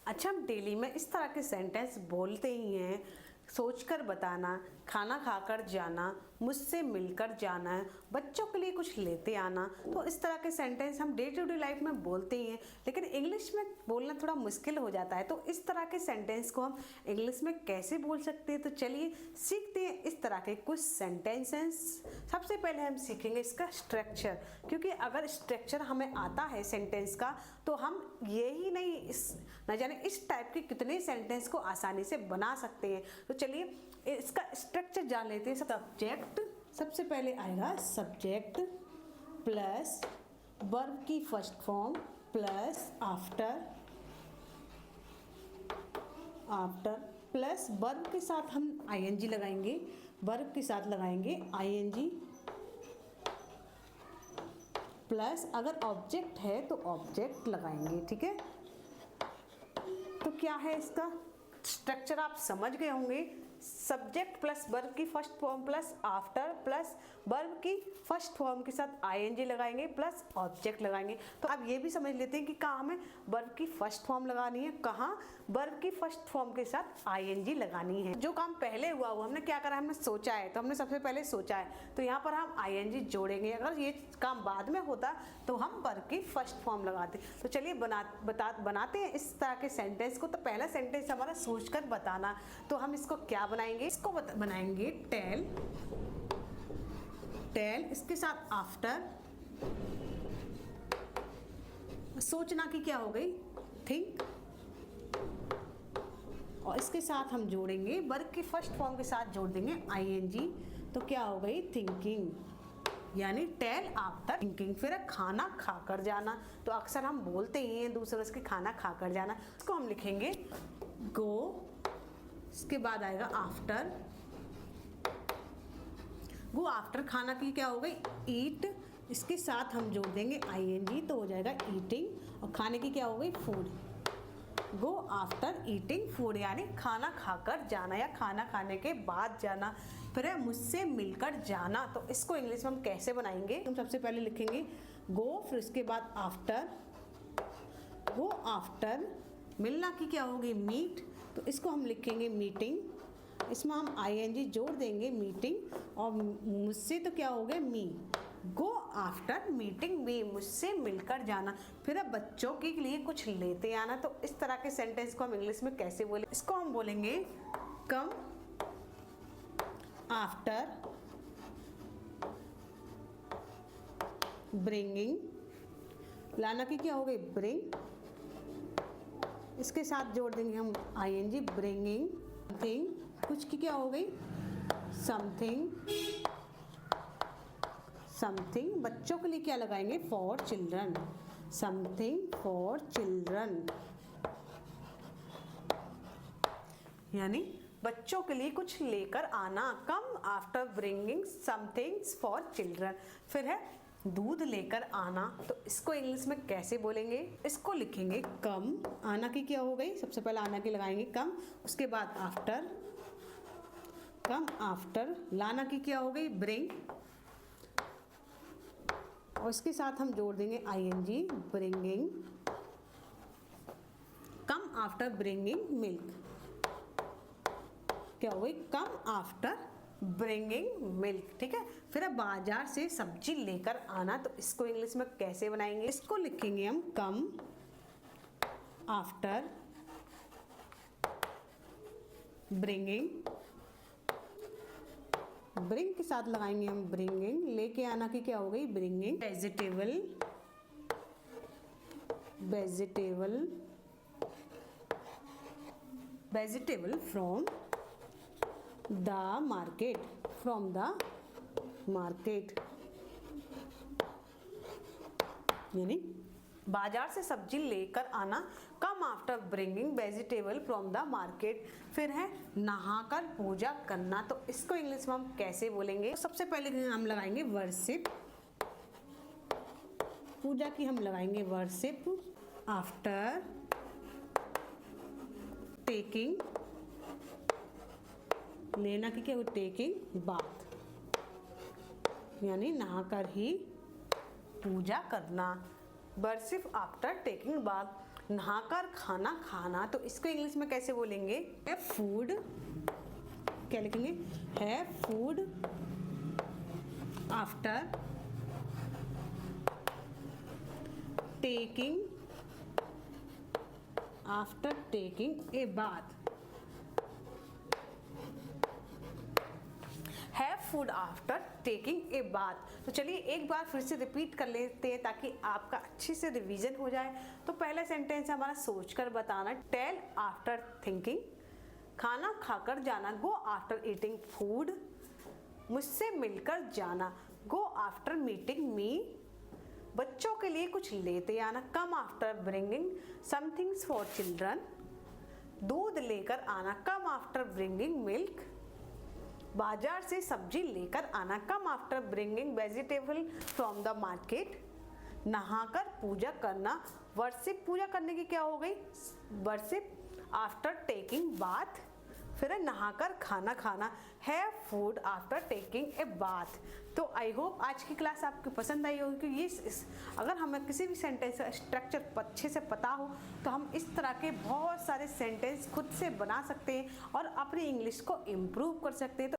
अच्छा, हम डेली में इस तरह के सेंटेंस बोलते ही हैं। सोचकर बताना, खाना खाकर जाना, मुझसे मिलकर जाना, बच्चों के लिए कुछ लेते आना। तो इस तरह के सेंटेंस हम डे टू डे लाइफ में बोलते ही हैं, लेकिन इंग्लिश में बोलना थोड़ा मुश्किल हो जाता है। तो इस तरह के सेंटेंस को हम इंग्लिश में कैसे बोल सकते हैं, तो चलिए सीखते हैं इस तरह के कुछ सेंटेंसेस। सबसे पहले हम सीखेंगे इसका स्ट्रक्चर, क्योंकि अगर स्ट्रक्चर हमें आता है सेंटेंस का तो हम यही नहीं न जाने इस टाइप के कितने सेंटेंस को आसानी से बना सकते हैं। तो चलिए इसका स्ट्रक्चर जान लेते हैं। सब्जेक्ट, सबसे पहले आएगा सब्जेक्ट प्लस वर्ब की first form plus after plus verb के साथ हम आईएनजी लगाएंगे, वर्ब के साथ लगाएंगे आईएनजी प्लस अगर ऑब्जेक्ट है तो ऑब्जेक्ट लगाएंगे। ठीक है, तो क्या है इसका स्ट्रक्चर आप समझ गए होंगे। सब्जेक्ट प्लस वर्ब की first form plus after plus verb की फर्स्ट फॉर्म के साथ आईएनजी लगाएंगे प्लस ऑब्जेक्ट लगाएंगे। तो अब ये भी समझ लेते हैं कि कहाँ हमें वर्ब की फर्स्ट फॉर्म लगानी है, कहाँ वर्ब की फर्स्ट फॉर्म के साथ आईएनजी लगानी है। जो काम पहले हुआ हमने क्या करा, हमने सोचा है, तो हमने सबसे पहले सोचा है तो यहाँ पर हम आईएनजी जोड़ेंगे। अगर ये काम बाद में होता तो हम वर्ब की फर्स्ट फॉर्म लगाते। तो चलिए बनाते हैं इस तरह के सेंटेंस को। तो पहला सेंटेंस हमारा सोचकर बताना, तो हम इसको क्या बनाएंगे, इसको बनाएंगे टेल, इसके साथ आफ्टर, सोचना की क्या हो गई थिंक, और इसके साथ हम जोड़ेंगे वर्ब की फर्स्ट फॉर्म के साथ जोड़ देंगे आईएनजी, तो क्या हो गई थिंकिंग, यानी टेल आफ्टर थिंकिंग। फिर खाना खाकर जाना, तो अक्सर हम बोलते ही हैं दूसरों से खाना खाकर जाना, इसको हम लिखेंगे गो, इसके बाद आएगा आफ्टर, गो आफ्टर खाना की क्या हो गई ईट, इसके साथ हम जोड़ देंगे आईएनजी तो हो जाएगा ईटिंग, और खाने की क्या हो गई food, go after eating food, यानी खाना खाकर जाना या खाना खाने के बाद जाना। फिर है मुझसे मिलकर जाना, तो इसको इंग्लिश में हम कैसे बनाएंगे, हम सबसे पहले लिखेंगे गो, फिर उसके बाद आफ्टर, गो आफ्टर, मिलना की क्या होगी मीट, तो इसको हम लिखेंगे मीटिंग, इसमें हम आईएनजी जोड़ देंगे मीटिंग, और मुझसे तो क्या हो गया मी, गो आफ्टर मीटिंग मी, मुझसे मिलकर जाना। फिर अब बच्चों के लिए कुछ लेते आना, तो इस तरह के सेंटेंस को हम इंग्लिश में कैसे बोले, इसको हम बोलेंगे कम आफ्टर ब्रिंगिंग, लाना की क्या हो गई ब्रिंग, इसके साथ जोड़ देंगे हम आईएनजी ब्रिंगिंग थिंग, कुछ की क्या हो गई समथिंग, बच्चों के लिए क्या लगाएंगे for children, something for children, यानी बच्चों के लिए कुछ लेकर आना, come after bringing somethings for children. फिर है दूध लेकर आना, तो इसको इंग्लिश में कैसे बोलेंगे, इसको लिखेंगे कम, आना की क्या हो गई सबसे पहले आना की लगाएंगे कम, उसके बाद आफ्टर, कम आफ्टर, लाना की क्या हो गई ब्रिंग, और इसके साथ हम जोड़ देंगे ING bringing, come after bringing milk, क्या हो गई कम आफ्टर ब्रिंगिंग मिल्क। ठीक है, फिर अब बाजार से सब्जी लेकर आना, तो इसको इंग्लिश में कैसे बनाएंगे, इसको लिखेंगे हम कम आफ्टर ब्रिंगिंग, ब्रिंग के साथ लगाएंगे हम ब्रिंगिंग, लेके आना की क्या हो गई bringing, vegetable from the market, यानी बाजार से सब्जी लेकर आना, come after bringing vegetable from the market. फिर है नहाकर पूजा करना, तो इसको इंग्लिश में हम कैसे बोलेंगे, तो सबसे पहले हम लगाएंगे वर्शिप, पूजा की हम लगाएंगे वर्शिप, आफ्टर टेकिंग, लेना की क्या हो टेकिंग बाथ, यानी नहाकर ही पूजा करना, वर्शिप आफ्टर टेकिंग बाथ। नहाकर खाना खाना, तो इसको इंग्लिश में कैसे बोलेंगे? है फूड, क्या लिखेंगे? है food after taking a bath. Have food after taking a bath. तो चलिए एक बार फिर से रिपीट कर लेते हैं ताकि आपका अच्छे से रिवीजन हो जाए। तो पहला सेंटेंस है हमारा सोचकर बताना, टेल आफ्टर थिंकिंग। खाना खाकर जाना, गो आफ्टर ईटिंग फूड। मुझसे मिलकर जाना, गो आफ्टर मीटिंग मी। बच्चों के लिए कुछ लेते आना, come after bringing somethings for children. दूध लेकर आना, कम आफ्टर ब्रिंगिंग मिल्क। बाजार से सब्जी लेकर आना, come after bringing vegetable from the market. नहाकर पूजा करना, वर्शिप, पूजा करने की क्या हो गई? Worship after taking bath. फिर है नहाकर खाना खाना, have food after taking a bath. तो आई होप आज की क्लास आपको पसंद आई होगी, क्योंकि ये अगर हमें किसी भी सेंटेंस का स्ट्रक्चर अच्छे से पता हो तो हम इस तरह के बहुत सारे सेंटेंस खुद से बना सकते हैं और अपनी इंग्लिश को इम्प्रूव कर सकते हैं। तो